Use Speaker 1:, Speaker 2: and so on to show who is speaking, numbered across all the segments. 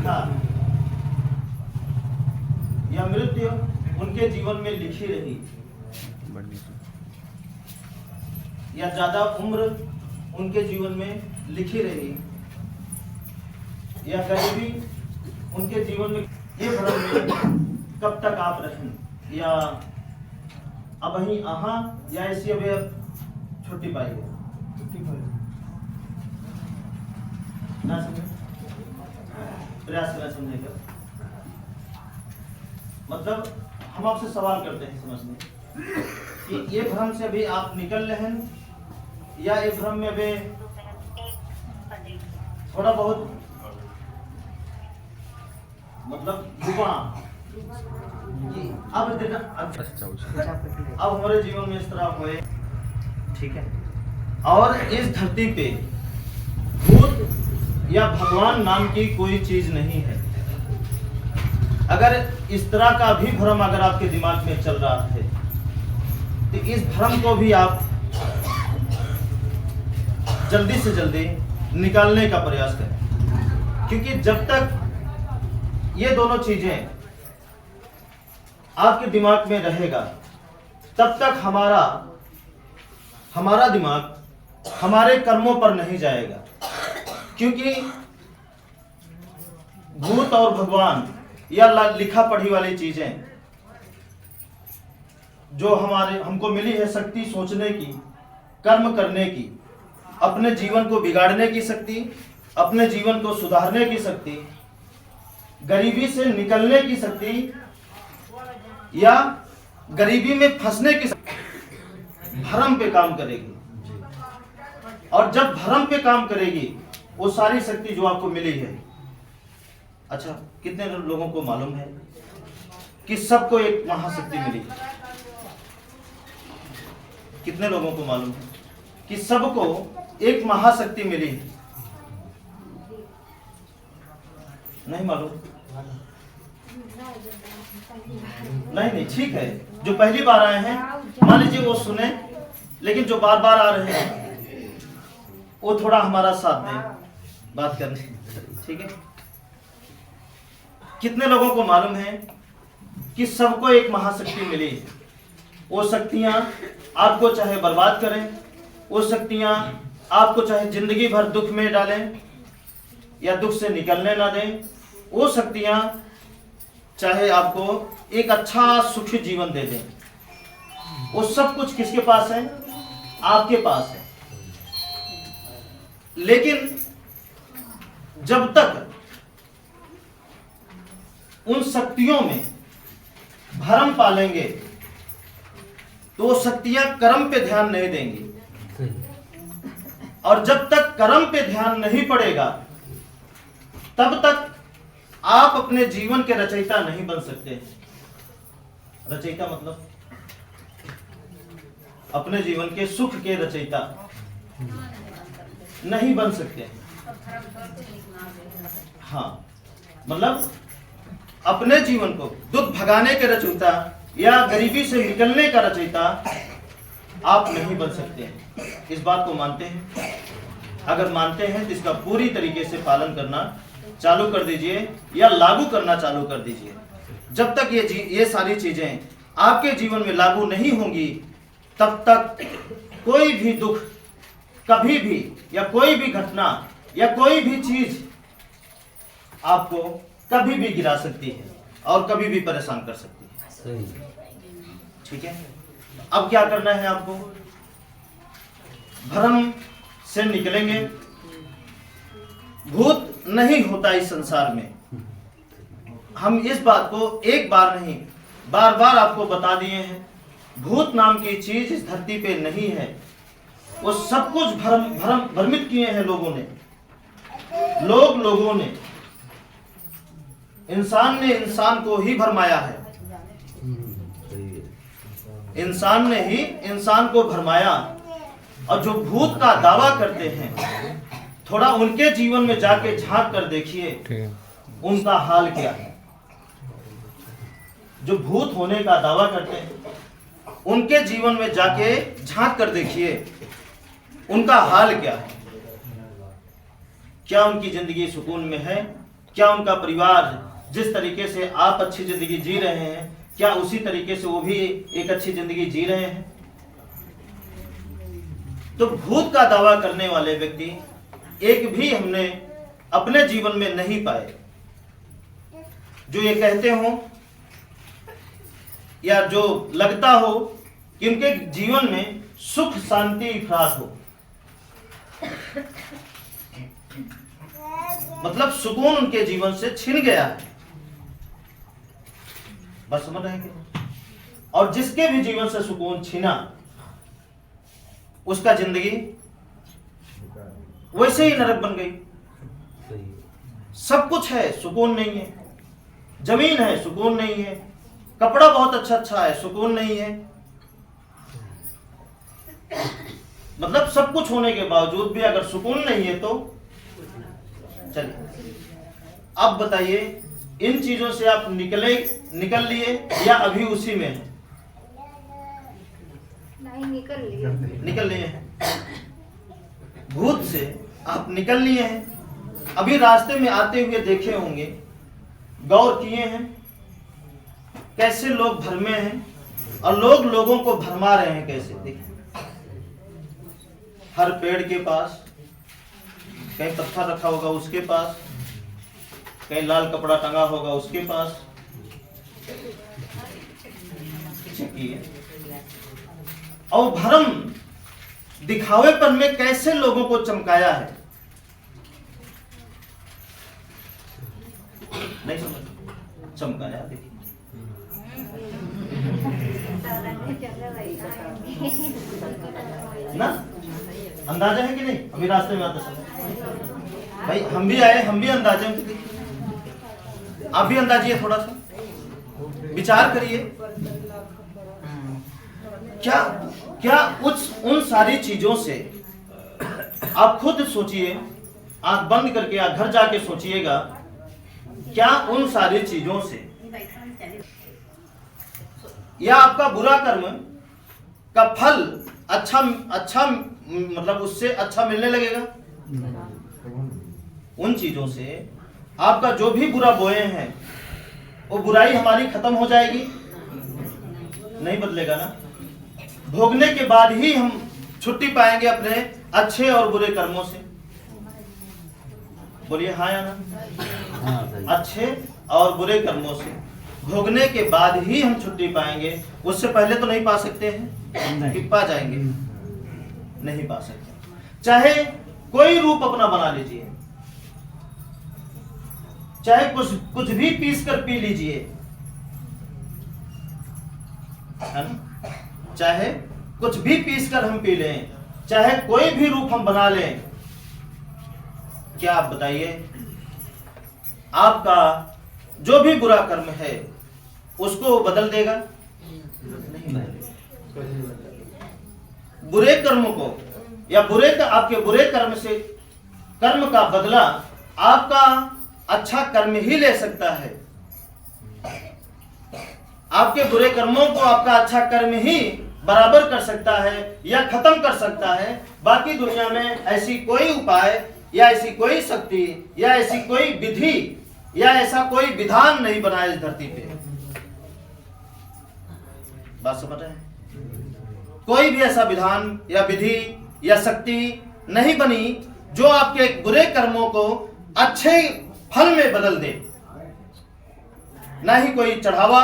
Speaker 1: था या मृत्यु उनके जीवन में लिखी रही या ज्यादा उम्र उनके जीवन में लिखी रही या गरीबी उनके जीवन में, ये भ्रम में कब तक आप रहें या अब ही आहा या ऐसी अब छुट्टी पाई है ना समझे, प्रयास करना समझेगा। मतलब हम आपसे सवाल करते हैं समझने कि ये भ्रम से अभी आप निकल रहे हैं या ये भ्रम में अभी थोड़ा बहुत मतलब युवा अब हमारे जीवन में इस तरह हुए, ठीक है। और इस धरती पे भूत या भगवान नाम की कोई चीज नहीं है। अगर इस तरह का भी भ्रम अगर आपके दिमाग में चल रहा है तो इस भ्रम को भी आप जल्दी से जल्दी निकालने का प्रयास करें, क्योंकि जब तक ये दोनों चीजें आपके दिमाग में रहेगा तब तक हमारा दिमाग हमारे कर्मों पर नहीं जाएगा। क्योंकि भूत और भगवान या लिखा पढ़ी वाली चीजें जो हमको मिली है शक्ति सोचने की, कर्म करने की, अपने जीवन को बिगाड़ने की शक्ति, अपने जीवन को सुधारने की शक्ति, गरीबी से निकलने की शक्ति या गरीबी में फंसने की शक्ति भ्रम पे काम करेगी। और जब भ्रम पे काम करेगी वो सारी शक्ति जो आपको मिली है, अच्छा कितने लोगों को मालूम है कि सबको एक महाशक्ति मिली है? कितने लोगों को मालूम है कि सबको एक महाशक्ति मिली है? नहीं मालूम? नहीं, ठीक है। जो पहली बार आए हैं मान लीजिए वो सुने, लेकिन जो बार बार आ रहे हैं वो थोड़ा हमारा साथ दें बात करने, ठीक है। कितने लोगों को मालूम है कि सबको एक महाशक्ति मिली है? वो शक्तियां आपको चाहे बर्बाद करें, वो शक्तियां आपको चाहे जिंदगी भर दुख में डालें या दुख से निकलने ना दें, वो शक्तियां चाहे आपको एक अच्छा सुखी जीवन दे दें, वो सब कुछ किसके पास है? आपके पास है। लेकिन जब तक उन शक्तियों में भ्रम पालेंगे तो वो शक्तियां कर्म पे ध्यान नहीं देंगी, और जब तक कर्म पे ध्यान नहीं पड़ेगा तब तक आप अपने जीवन के रचयिता नहीं बन सकते। रचयिता मतलब अपने जीवन के सुख के रचयिता नहीं बन सकते। हाँ, मतलब अपने जीवन को दुख भगाने के रचयिता या गरीबी से निकलने का रचयिता आप नहीं बन सकते। इस बात को मानते हैं? अगर मानते हैं तो इसका पूरी तरीके से पालन करना चालू कर दीजिए या लागू करना चालू कर दीजिए। जब तक ये सारी चीजें आपके जीवन में लागू नहीं होंगी तब तक कोई भी दुख कभी भी या कोई भी घटना या कोई भी चीज आपको कभी भी गिरा सकती है और कभी भी परेशान कर सकती है। ठीक है, अब क्या करना है आपको? भ्रम से निकलेंगे। भूत नहीं होता इस संसार में। हम इस बात को एक बार नहीं बार बार आपको बता दिए हैं। भूत नाम की चीज इस धरती पे नहीं है। वो सब कुछ भ्रमित किए हैं लोगों ने। इंसान ने इंसान को ही भरमाया है। इंसान ने ही इंसान को भरमाया। और जो भूत का दावा करते हैं, थोड़ा उनके जीवन में जाके झांक कर देखिए उनका हाल क्या है। जो भूत होने का दावा करते हैं, उनके जीवन में जाके झांक कर देखिए उनका हाल क्या है। क्या उनकी जिंदगी सुकून में है क्या उनका परिवार जिस तरीके से आप अच्छी जिंदगी जी रहे हैं, क्या उसी तरीके से वो भी एक अच्छी जिंदगी जी रहे हैं? तो भूत का दावा करने वाले व्यक्ति एक भी हमने अपने जीवन में नहीं पाए जो ये कहते हो या जो लगता हो कि उनके जीवन में सुख शांति इफरात हो, मतलब सुकून उनके जीवन से छिन गया है। बस समझ रहे हैं कि? और जिसके भी जीवन से सुकून छिना उसका जिंदगी वैसे ही नरक बन गई। सब कुछ है, सुकून नहीं है। जमीन है, सुकून नहीं है। कपड़ा बहुत अच्छा अच्छा है, सुकून नहीं है। मतलब सब कुछ होने के बावजूद भी अगर सुकून नहीं है तो चलिए अब बताइए, इन चीजों से आप निकल लिए या अभी उसी में हैं?
Speaker 2: नहीं,
Speaker 1: निकल लिए हैं। भूत से आप निकल लिए हैं। अभी रास्ते में आते हुए देखे होंगे, गौर किए हैं कैसे लोग भरमे हैं और लोग लोगों को भरमा रहे हैं कैसे। देखिए, हर पेड़ के पास कहीं पत्थर रखा होगा, उसके पास कहीं लाल कपड़ा टंगा होगा, उसके पास। और भरम दिखावेपन में कैसे लोगों को चमकाया है, नहीं समझ? चमकाया। देखिए ना, अंदाजा है कि नहीं? अभी रास्ते में आते समय भाई हम भी आए, हम भी अंदाजे में, आप भी अंदाजिए, थोड़ा सा विचार करिए। क्या क्या उन सारी चीजों से आप खुद सोचिए, आंख बंद करके या घर जाके सोचिएगा, क्या उन सारी चीजों से या आपका बुरा कर्म का फल अच्छा मतलब उससे अच्छा मिलने लगेगा? उन चीजों से आपका जो भी बुरा बोए हैं वो बुराई हमारी खत्म हो जाएगी? नहीं बदलेगा ना। भोगने के बाद ही हम छुट्टी पाएंगे अपने अच्छे और बुरे कर्मों से। बोलिए हाँ या ना? अच्छे और बुरे कर्मों से भोगने के बाद ही हम छुट्टी पाएंगे, उससे पहले तो नहीं पा सकते हैं कि पा जाएंगे? नहीं पा सकते। चाहे कोई रूप अपना बना लीजिए, चाहे कुछ भी पीस कर पी लीजिए, है ना? चाहे कुछ भी पीस कर हम पी लें, चाहे कोई भी रूप हम बना लें, क्या आप बताइए आपका जो भी बुरा कर्म है उसको बदल देगा? नहीं बदलेगा। बुरे कर्म को या आपके बुरे कर्म से कर्म का बदला आपका अच्छा कर्म ही ले सकता है। आपके बुरे कर्मों को आपका अच्छा कर्म ही बराबर कर सकता है या खत्म कर सकता है। बाकी दुनिया में ऐसी कोई उपाय या ऐसी कोई शक्ति या ऐसी कोई विधि या ऐसा कोई विधान नहीं बना इस धरती पे। बात समझ रहे हैं? कोई भी ऐसा विधान या विधि या शक्ति नहीं बनी जो आपके बुरे कर्मों को अच्छे फल में बदल दे। ना ही कोई चढ़ावा,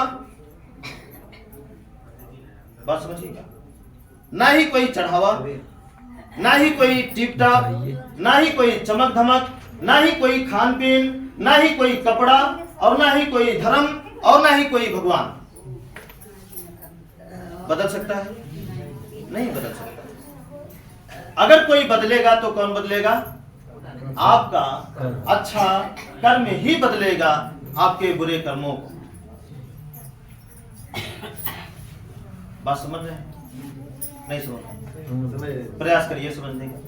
Speaker 1: बात समझिएगा, ना ही कोई चढ़ावा, ना ही कोई टिप टाप, ना ही कोई चमक धमक, ना ही कोई खान पीन, ना ही कोई कपड़ा, और ना ही कोई धर्म, और ना ही कोई भगवान बदल सकता है? नहीं बदल सकता। अगर कोई बदलेगा तो कौन बदलेगा? आपका अच्छा कर्म ही बदलेगा आपके बुरे कर्मों को। बात समझ रहे हैं? नहीं समझ रहे? प्रयास करिए समझने का।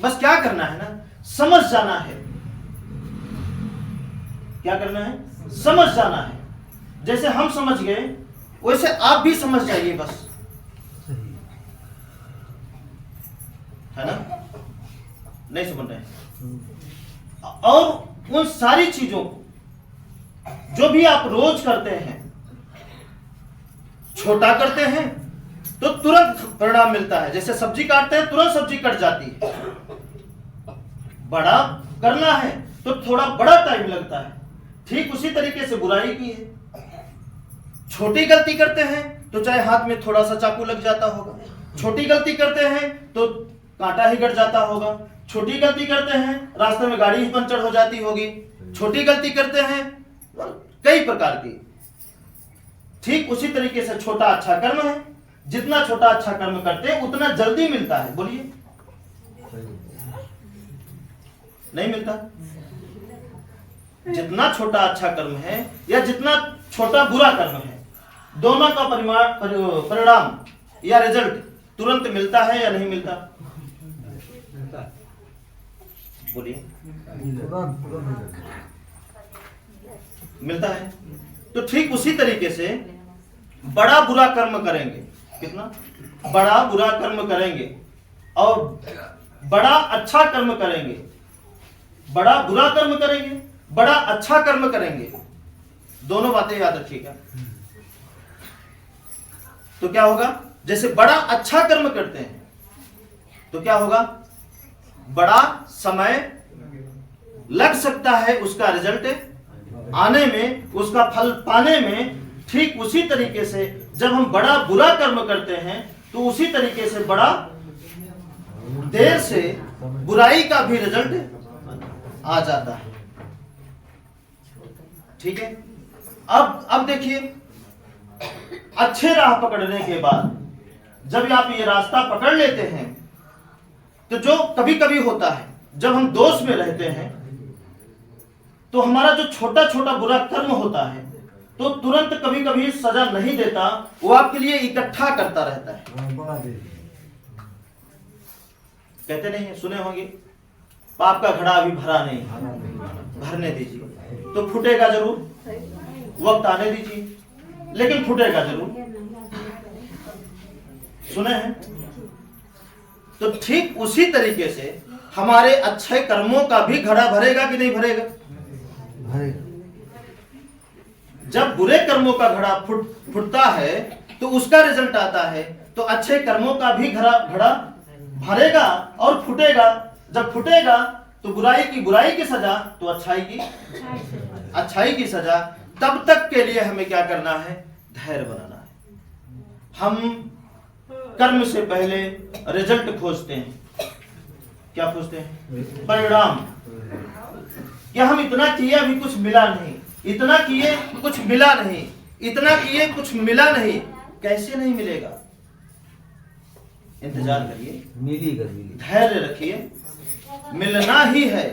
Speaker 1: बस क्या करना है ना, समझ जाना है। क्या करना है? समझ जाना है। जैसे हम समझ गए वैसे आप भी समझ जाइए, बस, है ना? नहीं समझ रहे? और उन सारी चीजों को जो भी आप रोज करते हैं, छोटा करते हैं तो तुरंत परिणाम मिलता है। जैसे सब्जी काटते हैं, तुरंत सब्जी कट जाती है। बड़ा करना है तो थोड़ा बड़ा टाइम लगता है। ठीक उसी तरीके से बुराई की है। छोटी गलती करते हैं तो चाहे हाथ में थोड़ा सा चाकू लग जाता होगा, छोटी गलती करते हैं तो कांटा ही कट जाता होगा, छोटी गलती करते हैं रास्ते में गाड़ी ही पंचर हो जाती होगी, छोटी गलती करते हैं कई प्रकार की। ठीक उसी तरीके से छोटा अच्छा कर्म है। जितना छोटा अच्छा कर्म करते हैं उतना जल्दी मिलता है। बोलिए, नहीं मिलता? जितना छोटा अच्छा कर्म है या जितना छोटा बुरा कर्म है, दोनों का परिणाम या रिजल्ट तुरंत मिलता है या नहीं मिलता? बोलिए, मिलता है। तो ठीक उसी तरीके से बड़ा बुरा कर्म करेंगे, कितना बड़ा बुरा कर्म करेंगे और बड़ा अच्छा कर्म करेंगे, बड़ा बुरा कर्म करेंगे, बड़ा अच्छा कर्म करेंगे, दोनों बातें याद रखिएगा। तो क्या होगा? जैसे बड़ा अच्छा कर्म करते हैं तो क्या होगा? बड़ा समय लग सकता है उसका रिजल्ट आने में, उसका फल पाने में। ठीक उसी तरीके से जब हम बड़ा बुरा कर्म करते हैं तो उसी तरीके से बड़ा देर से बुराई का भी रिजल्ट आ जाता है। ठीक है। अब देखिए, अच्छे राह पकड़ने के बाद जब आप ये रास्ता पकड़ लेते हैं तो जो कभी कभी होता है, जब हम दोष में रहते हैं तो हमारा जो छोटा छोटा बुरा कर्म होता है तो तुरंत कभी कभी सजा नहीं देता, वो आपके लिए इकट्ठा करता रहता है। कहते नहीं, सुने होंगे, पाप का घड़ा अभी भरा नहीं, भरने दीजिए। तो फूटेगा जरूर, वक्त आने दीजिए, लेकिन फूटेगा जरूर। सुने हैं? तो ठीक उसी तरीके से हमारे अच्छे कर्मों का भी घड़ा भरेगा कि नहीं भरेगा? भरेगा। जब बुरे कर्मों का घड़ा फूटता है तो उसका रिजल्ट आता है, तो अच्छे कर्मों का भी घड़ा भरेगा और फूटेगा। जब फूटेगा तो बुराई की सजा, तो अच्छाई की सजा। तब तक के लिए हमें क्या करना है? धैर्य बनाना है। हम कर्म से पहले रिजल्ट खोजते हैं। क्या खोजते हैं? परिणाम। क्या हम इतना किए अभी कुछ मिला नहीं, इतना किए कुछ मिला नहीं, इतना किए कुछ मिला नहीं, कैसे नहीं मिलेगा? इंतजार करिए, मिलेगा। धैर्य रखिए, मिलना ही है।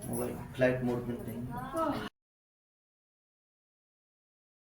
Speaker 1: मोबाइल फ्लाइट मोड में नहीं।